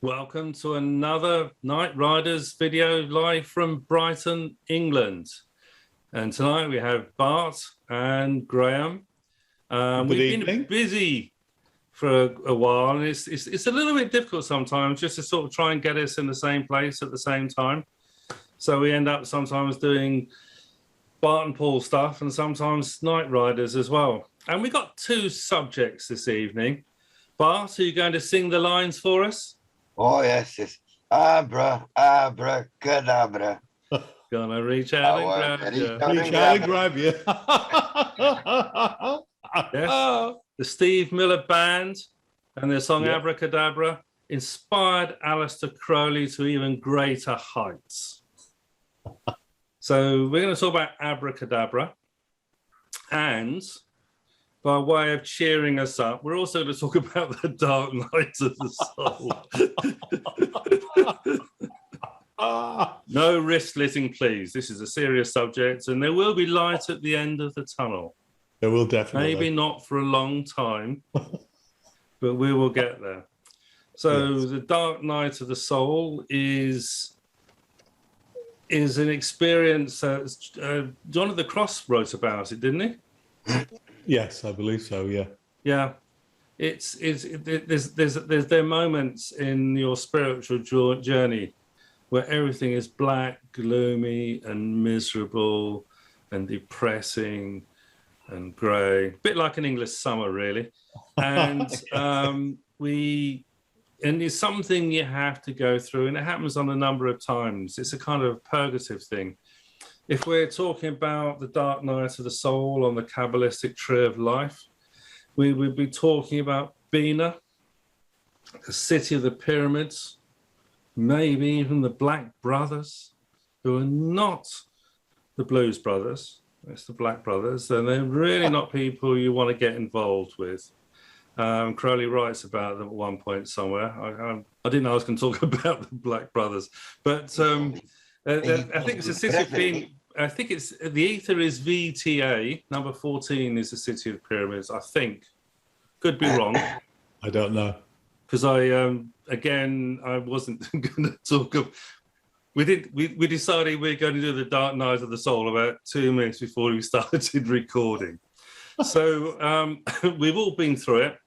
Welcome to another Night Riders video live from Brighton, England. And tonight we have Bart and Graham. We've been busy for a while, and it's a little bit difficult sometimes just to sort of try and get us in the same place at the same time. So we end up sometimes doing Bart and Paul stuff and sometimes Night Riders as well. And we got two subjects this evening. Bart, are you going to sing the lines for us? Oh, yes, it's abracadabra. Gonna reach out and grab you. Reach out and grab you. Yes, the Steve Miller Band and their song Yep. Abracadabra inspired Aleister Crowley to even greater heights. So we're going to talk about Abracadabra, and by way of cheering us up, we're also going to talk about the Dark Night of the Soul. No wrist slitting, please. This is a serious subject, and there will be light at the end of the tunnel. There will definitely. Maybe not for a long time, but we will get there. So yes. The Dark Night of the Soul is an experience. Jonathan Cross wrote about it, didn't he? Yes, I believe so. Yeah. Yeah. There's there moments in your spiritual journey where everything is black, gloomy, and miserable, and depressing, and grey, a bit like an English summer, really. And it's something you have to go through, and it happens on a number of times. It's a kind of purgative thing. If we're talking about the Dark Night of the Soul on the Kabbalistic tree of life, we would be talking about Bina, the city of the pyramids, maybe even the Black Brothers, who are not the Blues Brothers. It's the Black Brothers, and they're really not people you want to get involved with. Crowley writes about them at one point somewhere. I didn't know I was going to talk about the Black Brothers, but I think it's a city of being. I think it's the ether is VTA. Number 14 is the city of pyramids. I think, could be wrong. I don't know, because I wasn't going to talk of. We decided we're going to do the Dark Night of the Soul about 2 minutes before we started recording. So we've all been through it.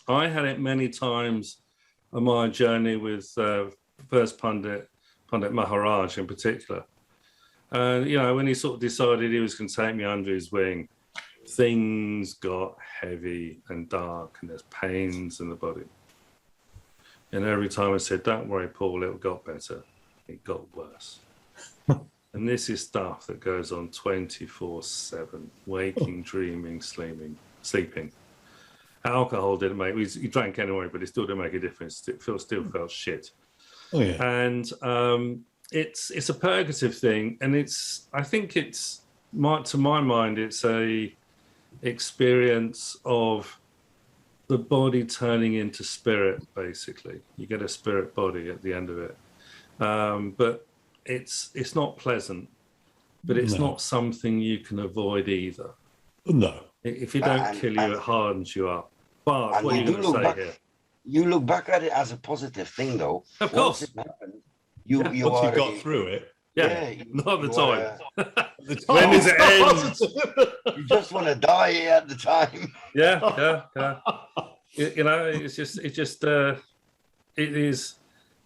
I had it many times on my journey with first Pandit Maharaj in particular. And, when he sort of decided he was going to take me under his wing, things got heavy and dark, and there's pains in the body. And every time I said, "Don't worry, Paul, it got better," it got worse. And this is stuff that goes on 24/7, waking, dreaming, sleeping. Alcohol didn't make, he drank anyway, but it still didn't make a difference. It still felt shit. Oh, yeah. And it's a purgative thing, and I think to my mind, it's a experience of the body turning into spirit, basically. You get a spirit body at the end of it. But it's not pleasant, but it's not something you can avoid either. No. If you don't kill you, it hardens you up. But what are you going to say here? You look back at it as a positive thing, though. Of course. Once it happened, once you got through it. Yeah, not the time. When does it end? You just want to die at the time. Yeah.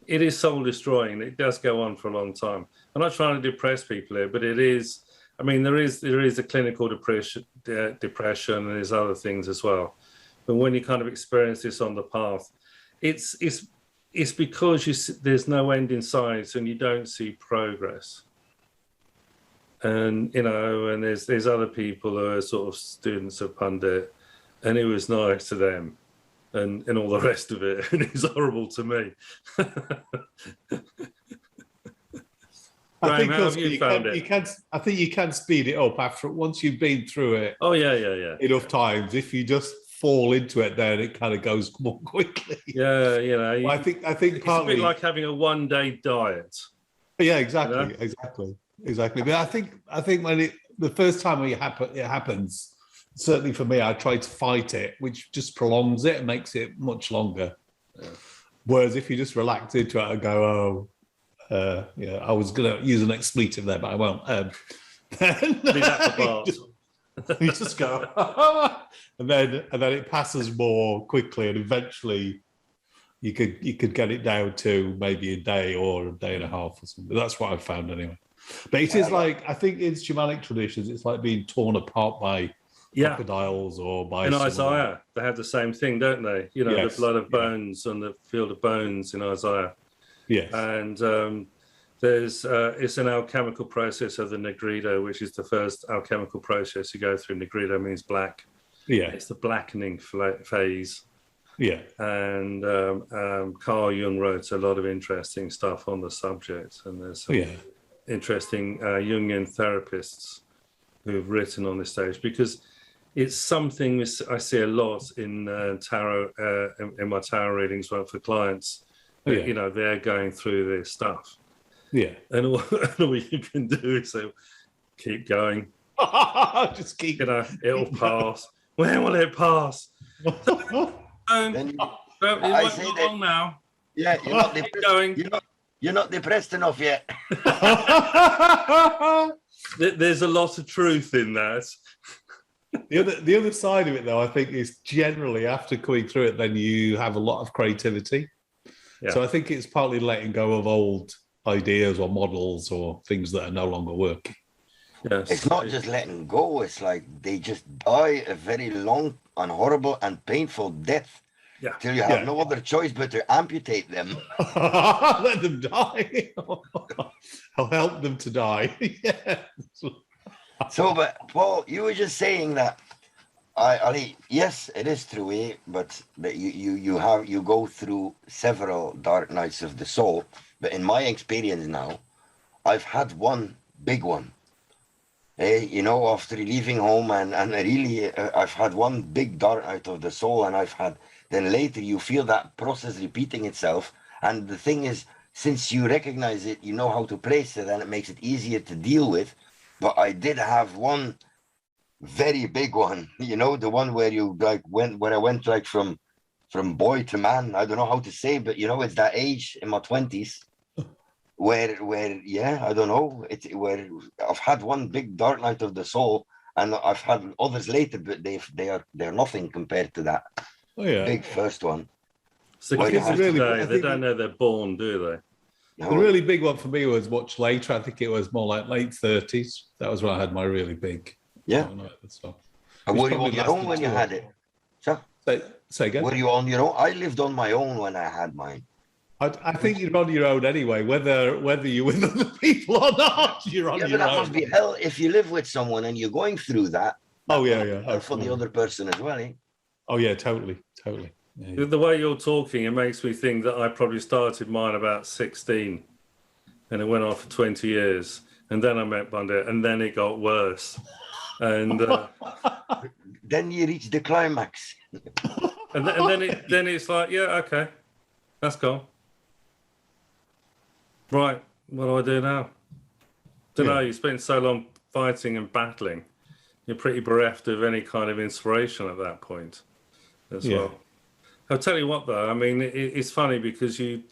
It is soul destroying. It does go on for a long time. I'm not trying to depress people here, but it is. I mean, there is a clinical depression, and there's other things as well. But when you kind of experience this on the path, it's because there's no end in sight, and you don't see progress. And and there's other people who are sort of students of Pandit, and it was nice to them. And all the rest of it, and it's horrible to me. I think how have you found it? I think you can speed it up once you've been through it. Oh yeah. Enough times. If you just fall into it, then it kind of goes more quickly. Yeah, I think it's partly a bit like having a one-day diet. Yeah, exactly. But I think when the first time it happens. Certainly for me, I try to fight it, which just prolongs it and makes it much longer. Yeah. Whereas if you just relax into it and go, yeah, I was going to use an expletive there, but I won't. Then Leave that for Bart. you just go, and then it passes more quickly, and eventually you could get it down to maybe a day or a day and a half or something. That's what I've found anyway. But it is like, I think in shamanic traditions, it's like being torn apart by crocodiles or by in Isaiah. They have the same thing, don't they? You know, Yes. the blood of bones on the field of bones in Isaiah. Yes. And there's it's an alchemical process of the Negrido, which is the first alchemical process you go through. Negrido means black. Yeah. It's the blackening phase. Yeah. And Carl Jung wrote a lot of interesting stuff on the subject, and there's some interesting Jungian therapists who've written on this stage, because it's something I see a lot in tarot, in my tarot readings for clients. You know, they're going through this stuff. Yeah. And all you can do is say, keep going. Just keep. You know, it'll pass. When will it pass? Don't, I say that, long now. Yeah, you're not depressed. Going. You're not depressed enough yet. There's a lot of truth in that. The other side of it, though, I think, is generally after going through it, then you have a lot of creativity. Yeah. So I think it's partly letting go of old ideas or models or things that are no longer working. Yes. It's not just letting go. It's like they just die a very long and horrible and painful death. Yeah. Till you have no other choice but to amputate them. Let them die. I'll help them to die. Yeah. So, but Paul, you were just saying that. Yes, it is true, but you go through several dark nights of the soul. But in my experience now, I've had one big one. You know, after leaving home, and really, I've had one big dark night of the soul, and then later you feel that process repeating itself. And the thing is, since you recognize it, you know how to place it, and it makes it easier to deal with. But I did have one very big one, you know, the one where where I went like from boy to man. I don't know how to say, but you know, it's that age in my 20s where I don't know, where I've had one big dark night of the soul, and I've had others later, but they're nothing compared to that big first one. So kids today, they don't know they're born, do they? No. The really big one for me was much later. I think it was more like late 30s. That was when I had my really big. And were you on your own when you had it? Say again? Were you on your own? I lived on my own when I had mine. I think you're on your own anyway, whether you're with other people or not. You're on your own. That must be hell if you live with someone and you're going through that. Oh yeah. For the other person as well. Oh yeah, totally. Yeah. The way you're talking, it makes me think that I probably started mine about 16, and it went on for 20 years, and then I met Bandit, and then it got worse, and then you reach the climax, and then it's like, yeah, okay, that's gone. Right, what do I do now? Don't know. You spent so long fighting and battling, you're pretty bereft of any kind of inspiration at that point, as well. I'll tell you what, though. I mean, it's funny because you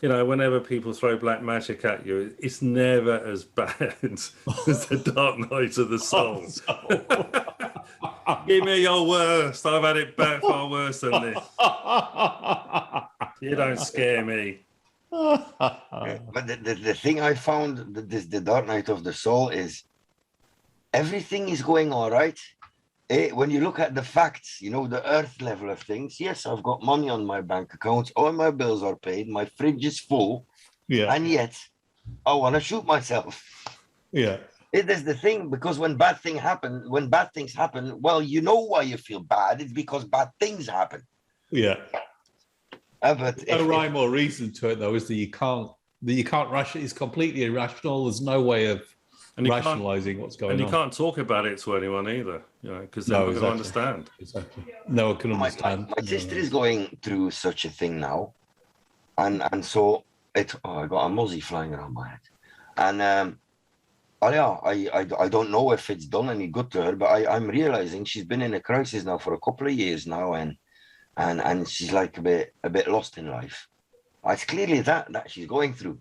know, whenever people throw black magic at you, it's never as bad as the Dark Night of the Soul. Give me your worst. I've had it far worse than this. You don't scare me. But the thing I found, the Dark Night of the Soul, is everything is going all right. When you look at the facts, you know, the earth level of things, yes, I've got money on my bank accounts, all my bills are paid, my fridge is full, and yet I want to shoot myself. Yeah. It is the thing, because when bad things happen, well, you know why you feel bad. It's because bad things happen. Yeah. But no rhyme or reason to it, though, is that you can't rush it. It's completely irrational. There's no way of rationalizing what's going on. And you can't talk about it to anyone either, you know, because they're not going to understand. Exactly. No one can understand. My sister is going through such a thing now. And so I got a muzzy flying around my head. And I don't know if it's done any good to her, but I'm realizing she's been in a crisis now for a couple of years now, and she's like a bit lost in life. It's clearly that she's going through.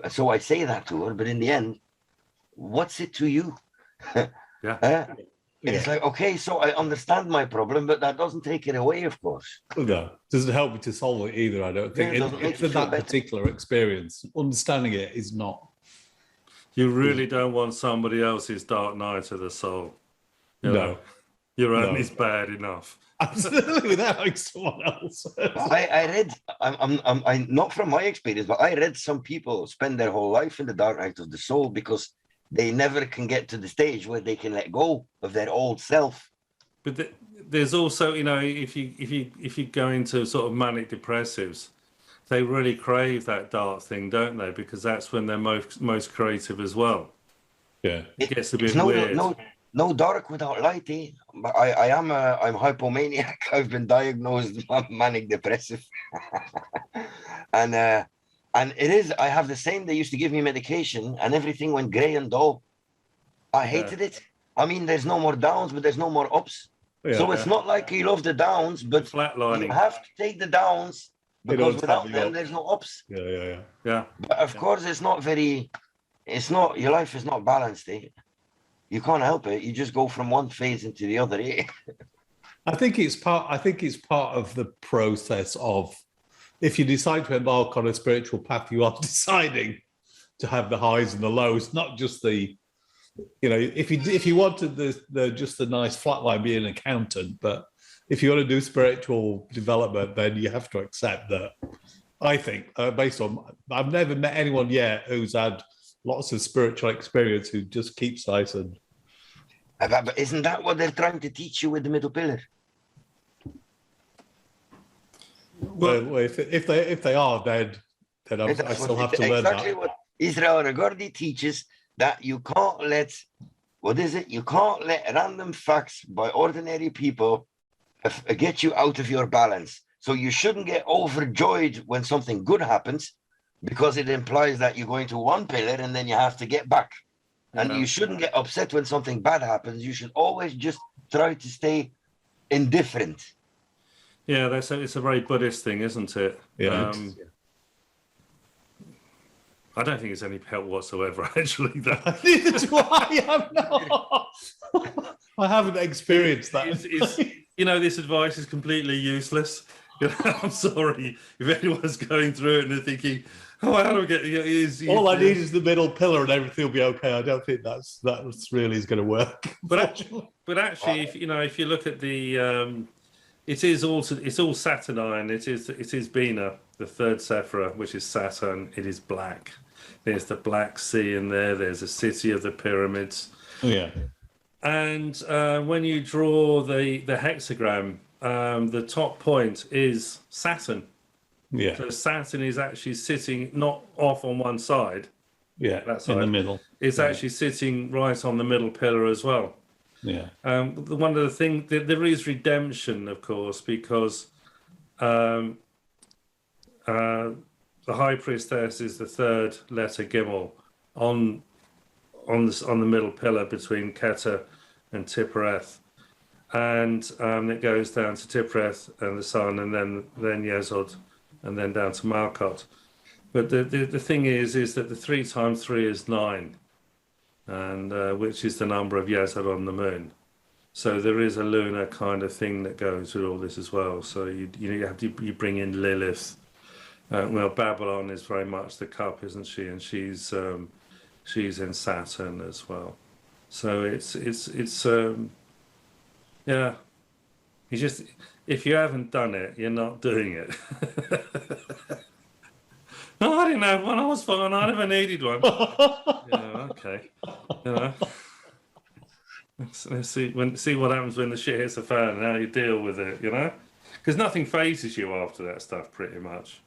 So I say that to her, but in the end, what's it to you? Yeah. It's like, okay, so I understand my problem, but that doesn't take it away, of course. No, doesn't help me to solve it either. I don't think. Yeah, it doesn't make you For feel that better. particular experience, understanding it is not. You really don't want somebody else's dark night of the soul. You know? No, Your own No. is bad enough. absolutely, without having someone else. I read, I'm not from my experience, but I read some people spend their whole life in the dark night of the soul because they never can get to the stage where they can let go of their old self. But there's also, you know, if you go into sort of manic depressives, they really crave that dark thing, don't they? Because that's when they're most creative as well. Yeah, It gets a bit It's weird. no dark without light, eh? But I'm hypomaniac. I've been diagnosed manic depressive, and it is. I have the same. They used to give me medication, and everything went grey and dull. I hated it. I mean, there's no more downs, but there's no more ups. yeah. So it's not like you love the downs, but you Flatlining. have to take the downs because order to without have the them, ups. there's no ups. Yeah. Yeah. But of course, it's not very. It's not. Your life is not balanced, eh? You can't help it. You just go from one phase into the other, eh? I think it's part of the process of, if you decide to embark on a spiritual path, you are deciding to have the highs and the lows, not just the, you know, if you wanted the just the nice flat line, be an accountant, but if you want to do spiritual development, then you have to accept that. I think, based on, I've never met anyone yet who's had lots of spiritual experience who just keeps nice and. But isn't that what they're trying to teach you with the middle pillar? Well, if they are, then I still have to learn exactly that. what Israel Regordi teaches, that you can't let, what is it? You can't let random facts by ordinary people get you out of your balance. So you shouldn't get overjoyed when something good happens, because it implies that you're going to one pillar and then you have to get back. And you shouldn't get upset when something bad happens. You should always just try to stay indifferent. Yeah, it's a very Buddhist thing, isn't it? Yeah. I don't think it's any help whatsoever, actually. Neither do I. I'm not. I haven't experienced that. You know, this advice is completely useless. You know, I'm sorry if anyone's going through it and they're thinking, "Oh, how do I get?" All I need is the middle pillar, and everything will be okay. I don't think that really is going to work. But actually, if you look at the, it's all Saturnine. It is Bina, the third Sephira, which is Saturn. It is black. There's the Black Sea in there. There's a city of the pyramids. Yeah. And when you draw the hexagram, the top point is Saturn. Yeah. So Saturn is actually sitting not off on one side. Yeah. That side. In the middle. It's actually sitting right on the middle pillar as well. Yeah. One of the things, there is redemption, of course, because the High Priestess is the third letter Gimel on the middle pillar between Keter and Tiphereth, and it goes down to Tiphereth and the Sun, and then Yesod, and then down to Malkot. But the thing is that the 3 times 3 is 9, and which is the number of Yesod on the moon. So there is a lunar kind of thing that goes with all this as well. So you bring in Lilith. Well, Babylon is very much the cup, isn't she? And she's in Saturn as well. So it's yeah. You just, if you haven't done it, you're not doing it. No, I didn't have one. I was fine. I never needed one. Okay. Let's see what happens when the shit hits the fan and how you deal with it. Because nothing phases you after that stuff, pretty much.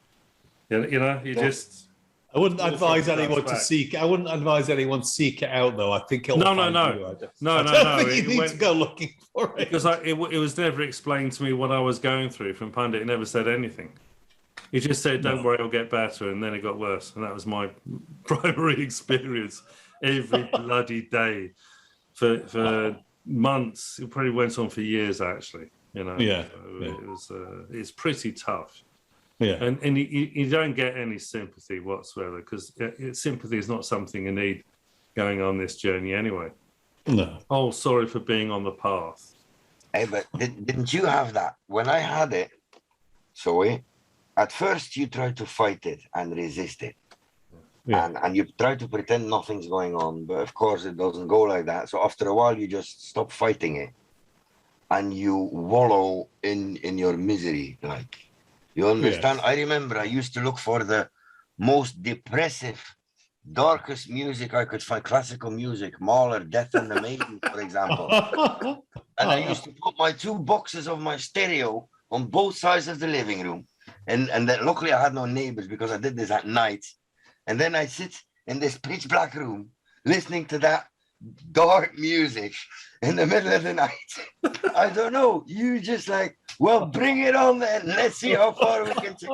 You just. I wouldn't advise anyone to seek. I wouldn't advise anyone to seek it out, though. I think it'll find you. No. You need to go looking for it because it was never explained to me what I was going through from Pundit. It never said anything. He just said, "Don't worry, it'll get better," and then it got worse. And that was my primary experience every bloody day for months. It probably went on for years, actually. Yeah. So it's pretty tough. Yeah. And you don't get any sympathy whatsoever, because sympathy is not something you need going on this journey anyway. No. Oh, sorry for being on the path. Hey, but didn't you have that? When I had it, so at first you try to fight it and resist it. Yeah. And you try to pretend nothing's going on, but of course it doesn't go like that. So after a while, you just stop fighting it, and you wallow in your misery. Like, you understand? Yes. I remember I used to look for the most depressive, darkest music I could find, classical music, Mahler, Death and the Maiden, for example. And I used to put my 2 boxes of my stereo on both sides of the living room, and then luckily I had no neighbors because I did this at night. And then I sit in this pitch black room listening to that dark music in the middle of the night. I don't know. You just like, well, bring it on then. Let's see how far we can take.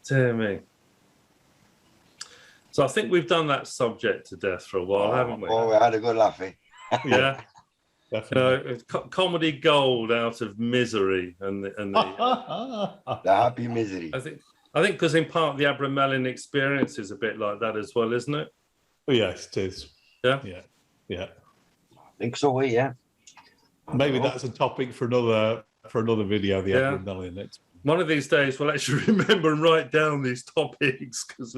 Dear me. So I think we've done that subject to death for a while, haven't we? Oh, we had a good laugh, eh? Yeah. Definitely. It's comedy gold out of misery and the The happy misery. I think because in part the Abramelin experience is a bit like that as well, isn't it? Yes, it is. Yeah. Yeah. I think so, yeah. Maybe that's a topic for another video. The Yeah. Abramelin next. One of these days we'll actually remember and write down these topics, because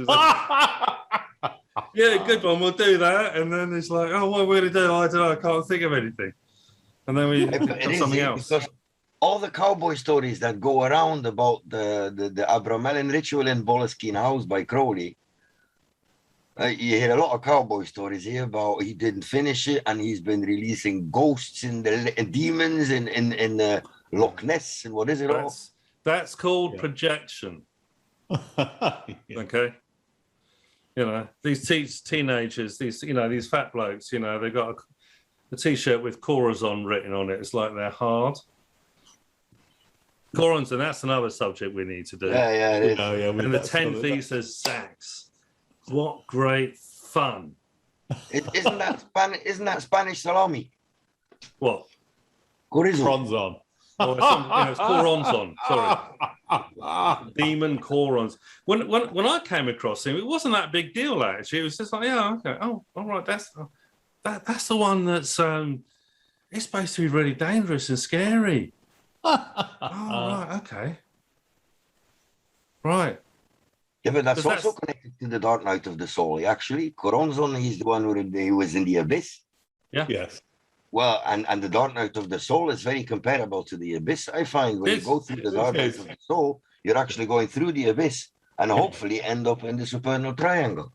yeah, good one, we'll do that. And then it's like, oh, what are we going to do? I don't know, I can't think of anything. And then we It have is, something else. because all the cowboy stories that go around about the Abramelin ritual in Boleskine House by Crowley, you hear a lot of cowboy stories here about he didn't finish it, and he's been releasing ghosts and demons in Loch Ness, and what is it all? That's called projection. Yeah. Okay. You know, these teenagers, these fat blokes, they've got a t-shirt with Corazon written on it. It's like they're hard. Corazon, that's another subject we need to do. Yeah, it is. And the 10 Theses sax. What great fun. Isn't that Spanish salami? What? Chorizo. Bronzon. Oh, it's Corazon. Sorry. Demon Corons. When I came across him, it wasn't that big deal actually. It was just like, yeah, okay. Oh, all right, that's the one that's it's supposed to be really dangerous and scary. Oh, right, okay. Right. Yeah, but that's Because also connected to the Dark Night of the Soul. Actually, Coronzon, he's the one who was in the abyss. Yeah. Yes. Well, and the Dark Night of the Soul is very comparable to the abyss. I find when you go through the Dark Night of the Soul, you're actually going through the abyss and hopefully end up in the supernal triangle.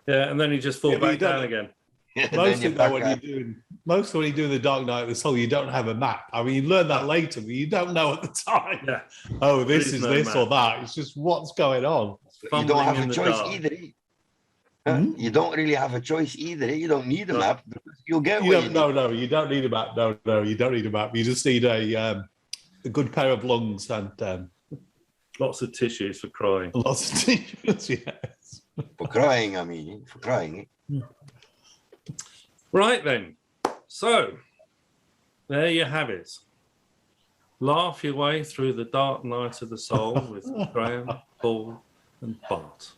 Yeah, and then you just fall Yeah, but back you don't- down again. Most of when you're doing the Dark Night of the Soul, you don't have a map. I mean, you learn that later, but you don't know at the time. Yeah. Oh, this There is is no this map. or that. It's just what's going on. You Fumbling don't have in a the choice dark. either. You don't really have a choice either. You don't need a map. You'll get You where don't, you need. no, you don't need a map. No, you don't need a map. You just need a good pair of lungs and Lots of tissues for crying. lots of tissues. Yes. For crying, I mean, for crying. Right then. So there you have it. Laugh your way through the dark night of the soul with Graham, Paul, and Bart.